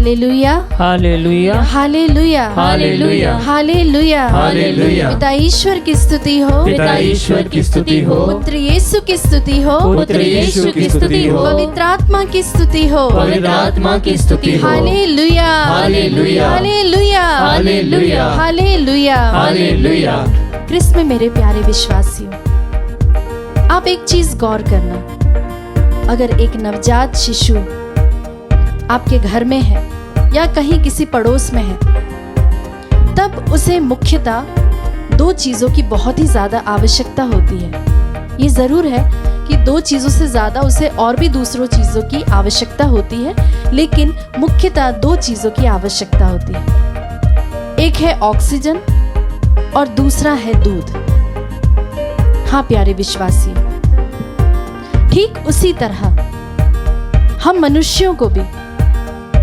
Hallelujah hallelujah hallelujah hallelujah hallelujah hallelujah. पिता ईश्वर की स्तुति हो, पिता ईश्वर की स्तुति हो, पुत्र यीशु की स्तुति हो, पुत्र यीशु की स्तुति हो, पवित्र आत्मा की स्तुति हो, पवित्र आत्मा की स्तुति हो। Hallelujah hallelujah hallelujah hallelujah hallelujah hallelujah. क्रिस्त में मेरे प्यारे विश्वासियों, आप एक चीज गौर करना, अगर एक नवजात शिशु आपके घर में है या कहीं किसी पड़ोस में है, तब उसे मुख्यतः दो चीजों की बहुत ही ज्यादा आवश्यकता होती है। ये जरूर है कि दो चीजों से ज्यादा उसे और भी दूसरों चीजों की आवश्यकता होती है, लेकिन मुख्यतः दो चीजों की आवश्यकता होती है। एक है ऑक्सीजन और दूसरा है दूध। हाँ प्यारे विश्वासियों, ठीक उसी तरह हम मनुष्यों को भी,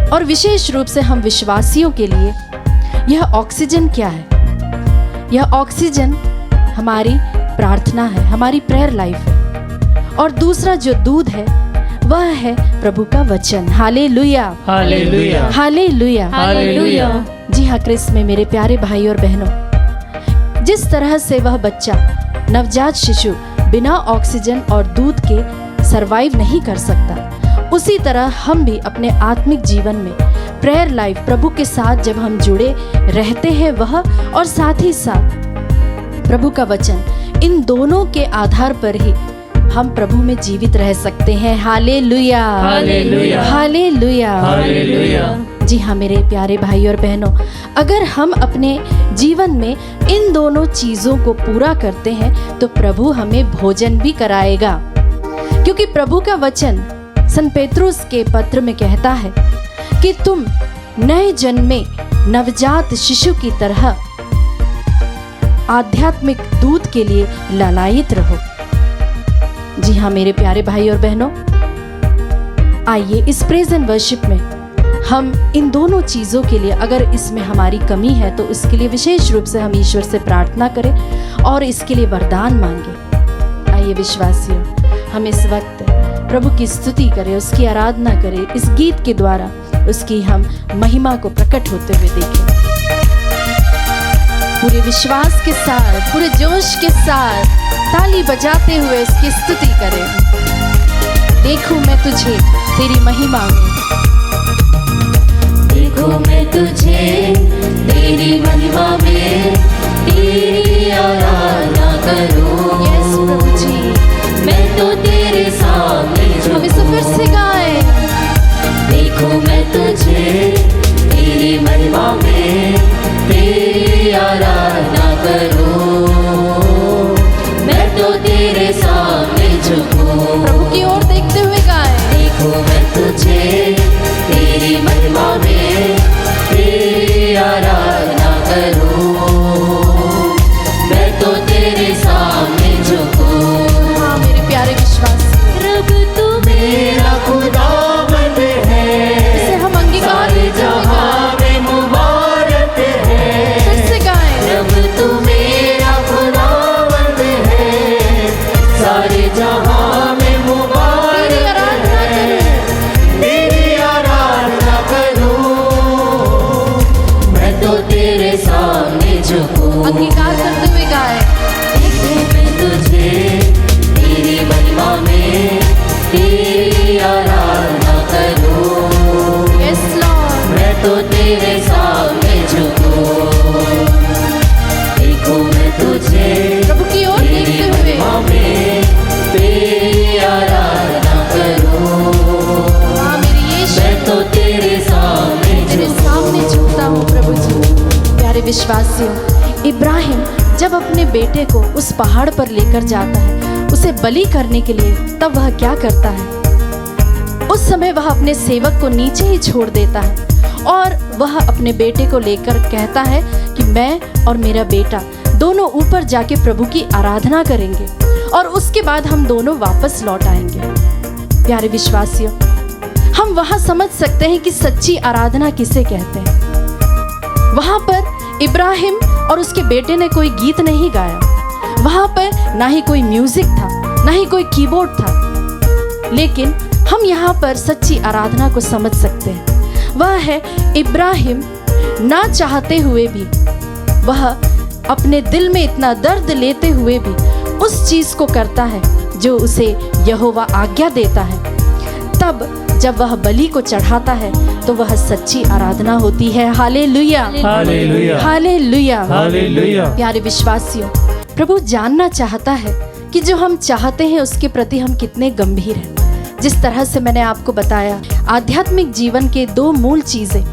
और विशेष रूप से हम विश्वासियों के लिए, यह ऑक्सीजन क्या है? यह ऑक्सीजन हमारी प्रार्थना है, हमारी प्रेयर लाइफ है। और दूसरा जो दूध है वह है प्रभु का वचन। Hallelujah hallelujah hallelujah hallelujah. जी हाँ क्रिस्त में मेरे प्यारे भाई और बहनों, जिस तरह से वह बच्चा, नवजात शिशु बिना ऑक्सीजन और दूध के सरवाइव नहीं कर सकता, उसी तरह हम भी अपने आत्मिक जीवन में प्रेयर लाइफ प्रभु के साथ जब हम जुड़े रहते हैं वह, और साथ ही साथ प्रभु का वचन, इन दोनों के आधार पर ही हम प्रभु में जीवित रह सकते हैं। Hallelujah hallelujah hallelujah hallelujah. जी हाँ मेरे प्यारे भाई और बहनों, अगर हम अपने जीवन में इन दोनों चीजों को पूरा करते हैं तो प्रभु हमें भोजन भी कराएगा, क्योंकि प्रभु का वचन संत पेत्रुस के पत्र में कहता है कि तुम नए जन्मे नवजात शिशु की तरह आध्यात्मिक दूध के लिए लालायित रहो। जी हाँ मेरे प्यारे भाई और बहनों, आइए इस प्रेज एंड वर्शिप में हम इन दोनों चीजों के लिए, अगर इसमें हमारी कमी है तो इसके लिए विशेष रूप से हम ईश्वर से प्रार्थना करें और इसके लिए वरदान मांगे। आइए विश्वासियों, हम इस वक्त प्रभु की स्तुति करें, उसकी आराधना करें, इस गीत के द्वारा उसकी हम महिमा को प्रकट होते हुए देखें। पूरे विश्वास के साथ, पूरे जोश के साथ ताली बजाते हुए उसकी स्तुति करें। देखूं मैं तुझे तेरी महिमा में, देखूं मैं तुझे तेरी महिमा में, तेरी आराधना करूं। यस प्रभु जी, मैं तो तेरे सामने हम इसे फिर से गाएं। देखूं मैं तुझे तेरी महिमा में, तेरी आराधना करूं। मैं तो तेरे सामने झुकूं। प्रभु की ओर देखते हुए गाएं। देखूं मैं तुझे तेरी महिमा में, तेरी आराधना करूं। मैं तो तेरे सामने झुकूं। हाँ मेरे प्यारे विश्वासी, रब तू मेरा खुदावंद है, इसे हम अंगीकार सारे करते हुए जहां गाएं। में मुबारक है। फिर से गाएं। रब तू मेरा खुदावंद है, सारे जहां में मुबारक तेरी आराधना है। तेरी आराधना करूं। मैं तो तेरे सामने झुकूं। अंगीकार करते हुए गाएं। देखूं मैं तुझे तेरी महिमा में, तेरी आराधना करूं। यस लॉर्ड, मैं तो तेरे सामने झुकूं। देखूं मैं तुझे प्रभु की ओर तेरी देखते हुए। महिमा में, तेरी आराधना करूं। हाँ मेरे यीशु, मैं तो तेरे सामने तेरे सामने झुकता हूँ प्रभु जी। प्यारे विश्वासियों, इब्राहिम जब अपने बेटे को उस पहाड़ पर लेकर जाता है उसे बलि करने के लिए, तब वह क्या करता है? उस समय वह अपने सेवक को नीचे ही छोड़ देता है और वह अपने बेटे को लेकर कहता है कि मैं और मेरा बेटा दोनों ऊपर जाके प्रभु की आराधना करेंगे और उसके बाद हम दोनों वापस लौट आएंगे। प्यारे विश्वासियों, हम वहां समझ सकते हैं कि सच्ची आराधना किसे कहते हैं। वहां पर इब्राहिम और उसके बेटे ने कोई गीत नहीं गाया, वहां पर ना ही कोई म्यूजिक था, ना ही कोई कीबोर्ड था, लेकिन हम यहाँ पर सच्ची आराधना को समझ सकते हैं। वह है इब्राहिम ना चाहते हुए भी, वह अपने दिल में इतना दर्द लेते हुए भी उस चीज को करता है जो उसे यहोवा आज्ञा देता है। तब जब वह बलि को चढ़ाता है तो वह सच्ची आराधना होती है। Hallelujah, hallelujah, hallelujah, hallelujah. प्यारे विश्वासियों, प्रभु जानना चाहता है कि जो हम चाहते हैं उसके प्रति हम कितने गंभीर हैं। जिस तरह से मैंने आपको बताया, आध्यात्मिक जीवन के दो मूल चीजें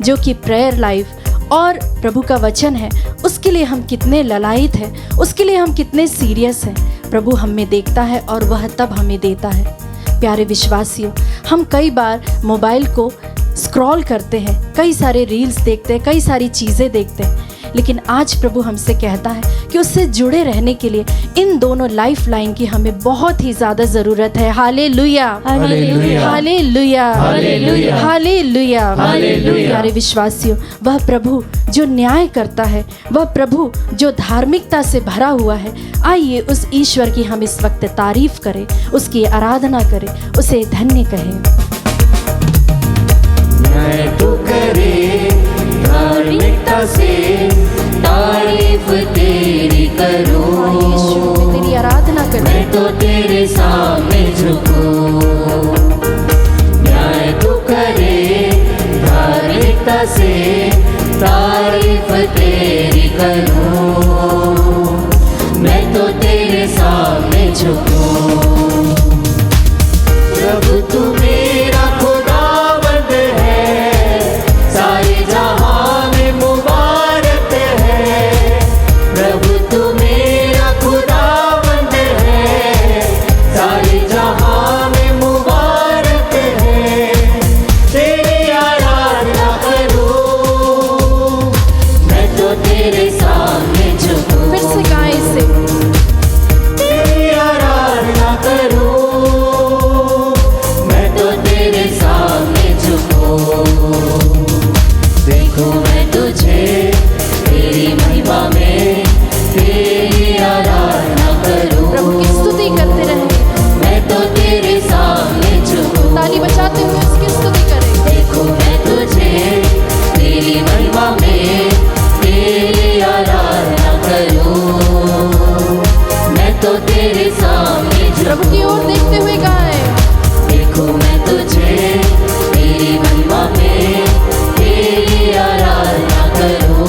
जो कि प्रेयर लाइफ और प्रभु का वचन है, उसके लिए हम कितने ललायित हैं, उसके लिए हम कितने सीरियस हैं, प्रभु हम में देखता है और वह तब हमें देता है। प्यारे विश्वासियों, हम कई बार मोबाइल को स्क्रॉल करते हैं, कई सारे रील्स देखते हैं, कई सारी चीज़ें देखते हैं, लेकिन आज प्रभु हमसे कहता है कि उससे जुड़े रहने के लिए इन दोनों लाइफ लाइन की हमें बहुत ही ज़्यादा ज़रूरत है। Hallelujah, hallelujah, hallelujah, hallelujah, hallelujah, hallelujah. प्यारे विश्वासियों, वह प्रभु जो न्याय करता है, वह प्रभु जो धार्मिकता से भरा हुआ है, आइए उस ईश्वर की हम इस वक्त तारीफ करें, उसकी आराधना करें, उसे धन्य कहें। मैं तो करे धार्मिकता से तारीफ तेरी करूं, यीशु मैं तेरी आराधना करूं। मैं तो तेरे सामने झुकूं। न्याय तू करे धार्मिकता से तारीफ तेरी करूं, मैं तो तेरे सामने झुकूं। प्रभु तू मेरा खुदावंद है, सारे जहां में मुबारक है। प्रभु तू मेरा खुदावंद है, सारे जहां में मुबारक है। तेरी आराधना करूं, मैं तो तेरे सामने झुकूं। फिर से गाएं इसे। तेरी आराधना करूं, मैं तो तेरे सामने झुकूं। देखूं मैं तुझे तेरी महिमा में, तेरी आराधना करूं। प्रभु की स्तुति करते रहें, मैं तो तेरे सामने झुकूं। ताली बजाते हुए उसकी स्तुति करें। देखूं मैं तुझे तेरी महिमा में, तेरी आराधना करूं। मैं तो तेरे सामने प्रभु की ओर देखते हुए गाएं। देखूं मैं तुझे तेरी महिमा में, तेरी आराधना करूं।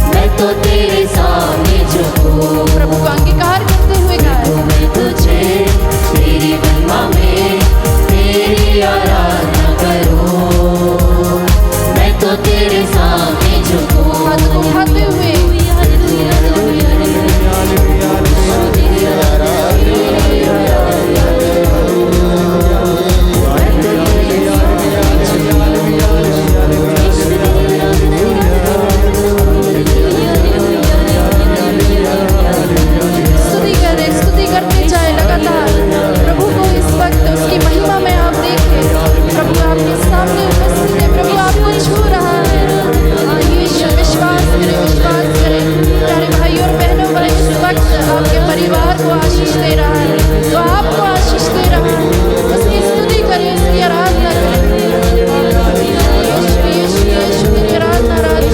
मैं तो तेरे सामने झुकूं। प्रभु को अंगीकार करते हुए गाएं। देखूं मैं तुझे तेरी महिमा में, तेरी आराधना करूं। मैं तो तेरे सामने झुकूं। हाथ को उठाते हुए स्तुति करें, स्तुति करते जाए लगातार। प्रभु को इस वक्त उसकी महिमा में आप देखें। प्रभु आपके सामने उपस्थित है, प्रभु आपको छू रहा है। यीशु, विश्वास करें, विश्वास करें। प्यारे भाइयों और बहनों, वह इस वक्त आपके परिवार को आशीष दे रहा है, तो आपको आशीष दे रहा है। उसकी स्तुति करें, उसकी आराधना करें। यीशु, यीशु, यीशु, तेरी आराधना, आराधना।